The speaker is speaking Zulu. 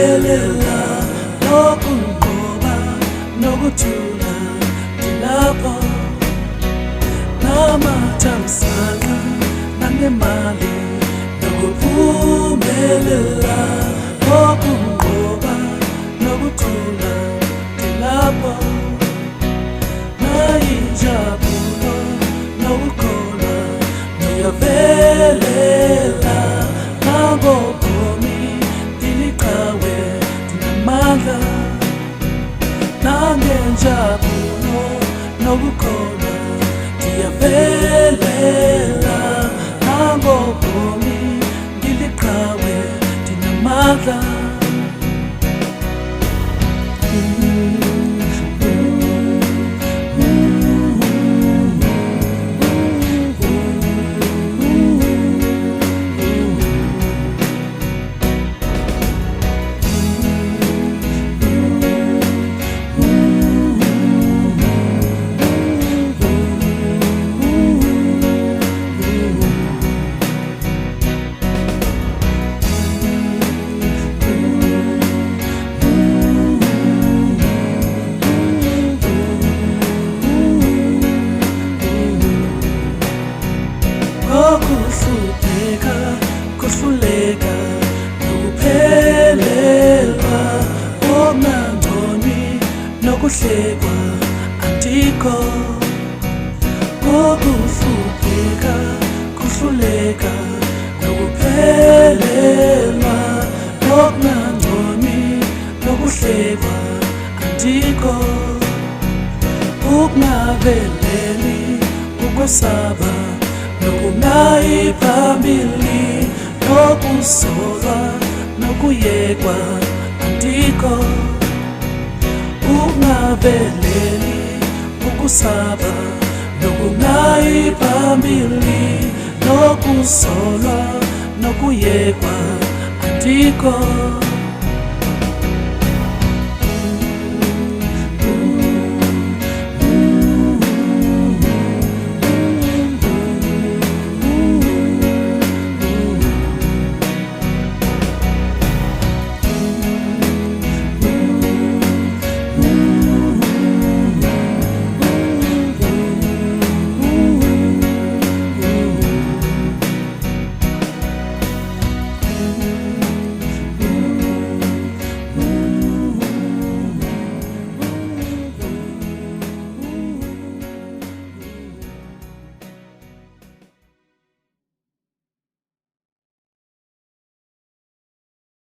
Ngiyaphumelela nokunqoba nokuthula ngilapho namathamsanqa nanemali nokuphumelela nokunqoba nokuthula ngilapho nayinjabulo nokukholwa ngiyavelela nangobomi ndiliqhawe ndinamandla nangenjabulo nokukholwa ndiyavelela nangobomi ndiliqhawe ndinamandla. Ukuhlupheka, kuhluleka, nokuphelelwa okungangconi nokuhlekwa andikho. Ukuhlupheka, kuhluleka, nokuphelelwa okungangconi nokuhlekwa andikho. Ukungaveleli, ukwesaba nokungayi phambili nokusolwa nokuyekwa andikho. Ukungaveleli, ukusaba nokungayi phambili nokusolwa nokuyekwa andikho.